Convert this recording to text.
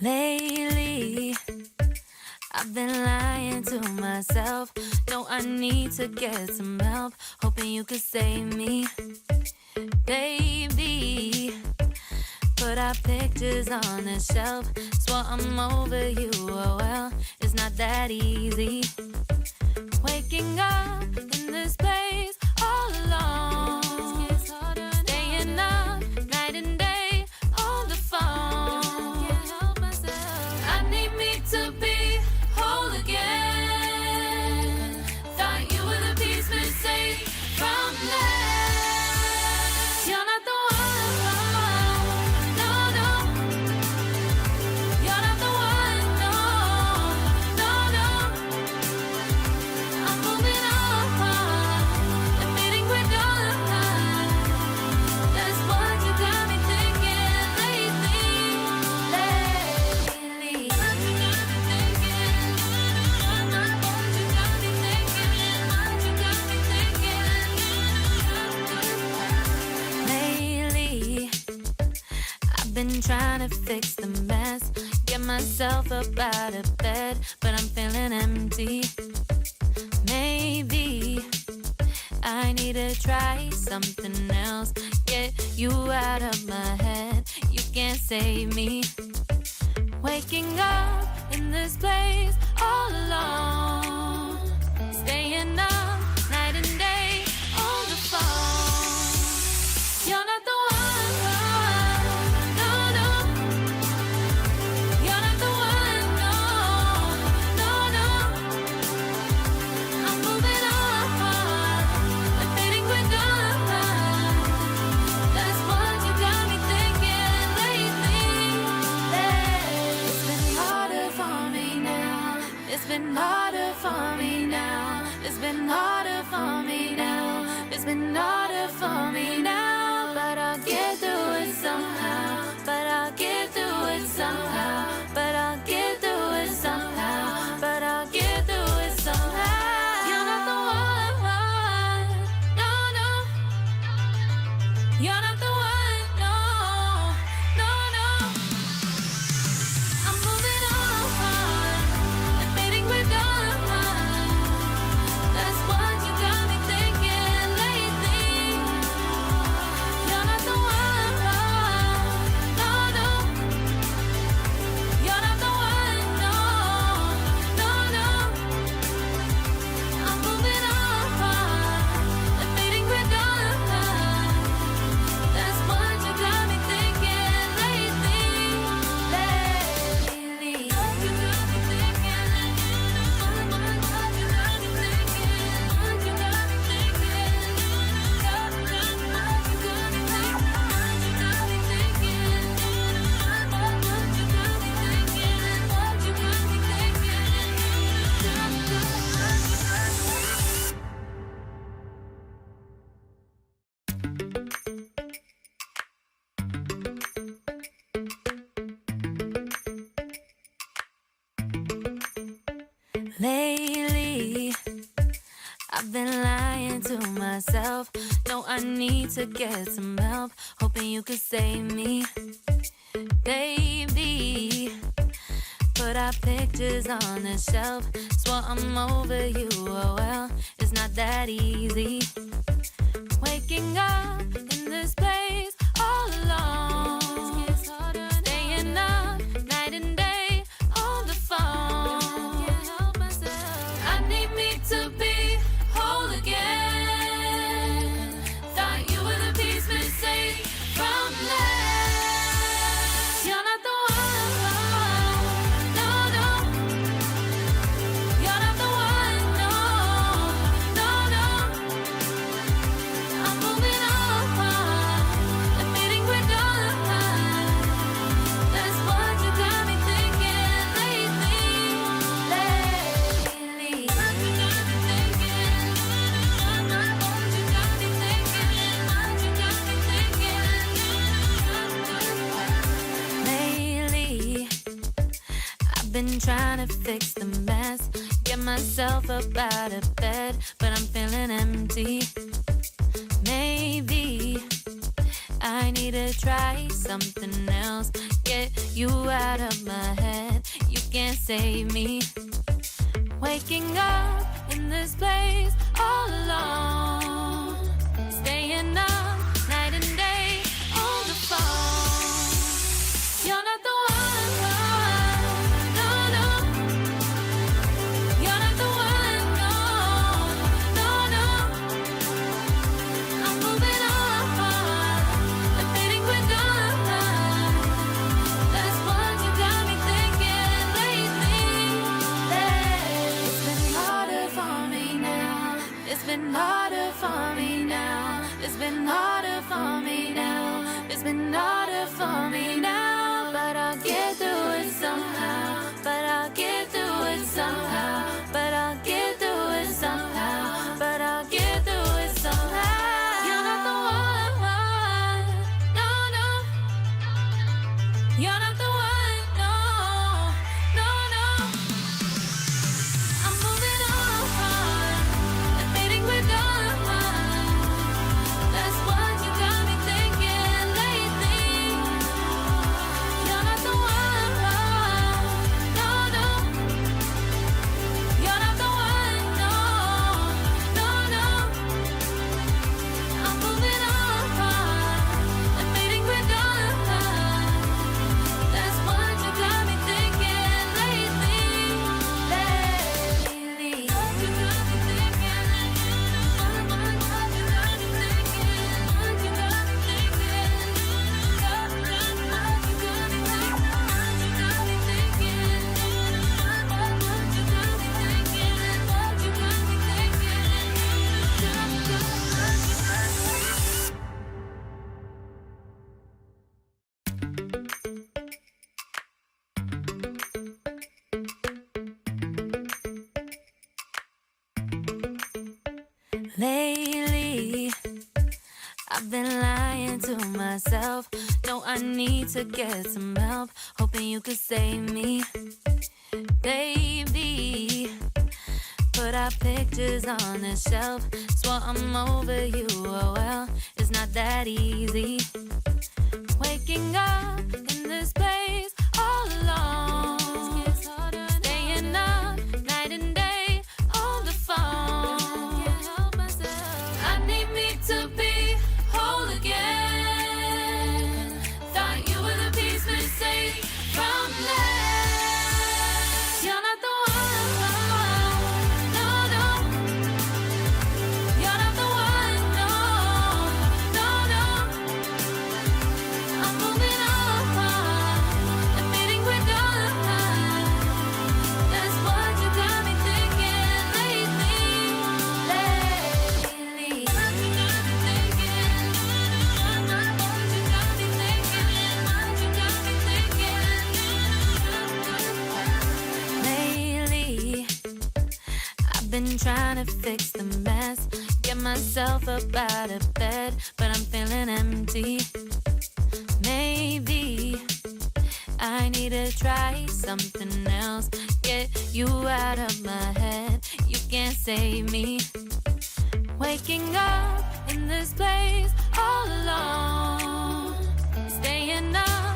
Lately, I've been lying to myself. No, I need to get some help. Hoping you could save me, baby. Put our pictures on the shelf. Swore I'm over you, oh well, it's not that easy. Waking up in this place all alone. Staying up night and day on the phone. I need me to be whole again. Thought you were the piece missing from that. You're not the one, no, no. You're not the one, no, no, no. I'm moving on, admitting we're done. That's what you got me thinking lately. I've been trying to fix the mess, get myself up out of bed, but I'm feeling empty. Maybe I need to try something else, get you out of my head. You can't save me. Waking up in this place all alone, staying up night and day on the phone. You're not the one, no, no. You're not the one, no, no, no. I'm moving on, admitting we're done. That's what you got me thinking lately. It's been harder for me now. It's been harder for me now. It's been harder for me now. It's been harder for me now. But I'll get through it somehow. But I'll get through it somehow. But I'll get through it somehow. But I'll get through it somehow. You're not the one, no, no. You're not the one, no, no, no. I'm moving on, admitting we're done. That's what you got me thinking lately. You're not the one, no, no. You're not the one, no, no, no. I'm moving on, admitting we're done. That's what you got me thinking lately. Lately, I've been lying to myself. No, I need to get some help. Hoping you could save me, baby. Put our pictures on the shelf. Swore I'm over you, oh well, it's not that easy. Waking up in this place all alone. Staying up night and day on the phone. I need me to be whole again. Thought you were the piece missing from that. You're not the one, no, no. You're not the one, no, no, no. I'm moving on, admitting we're done. That's what you got me thinking lately. Lately, I've been trying to fix the mess, get myself up out of bed, but I'm feeling empty. Maybe I need to try something else, get you out of my head. You can't save me. Waking up in this place all alone. Staying up night and day on the phone. You're not the one, no, no. You're not the one, no, no, no. I'm moving on and fading with done. That's what you got me thinking lately. It's been harder for me now. It's been harder for me now. It's been harder for me now. It's been harder for me now. But I'll get through it somehow. But I'll get through it somehow. But I'll get through it somehow. But I'll get through it somehow. You're not the one, no, no. You're not the one, no, no, no. I'm moving on and fading with done. That's what you got me thinking lately. You're not the one, no, no. You're not the one, no, no, no. I'm moving on and fading with done. That's what you got me thinking lately. You got me thinking. What you got me thinking? What you got me thinking? What you got me thinking? What you got me thinking? What you got me thinking? What you got me Lately, I've been lying to myself. No, I need to get some help. Hoping you could save me, baby. Put our pictures on the shelf. Swore I'm over you, oh well, it's not that easy. Waking up in this place all alone. Staying up night and day on the phone. I need me to be whole again. Thought you were the piece missing from last. You're not the one, no, no. You're not the one, no, no, no. I'm moving on and fading with done. That's what you got me thinking lately. What you got me thinking? What you got me thinking? What you got me thinking? Lately, I've been trying to fix the mess, get myself up out of bed, but I'm feeling empty. Maybe I need to try something else. Get you out of my head. You can't save me. Waking up in this place all alone. Staying up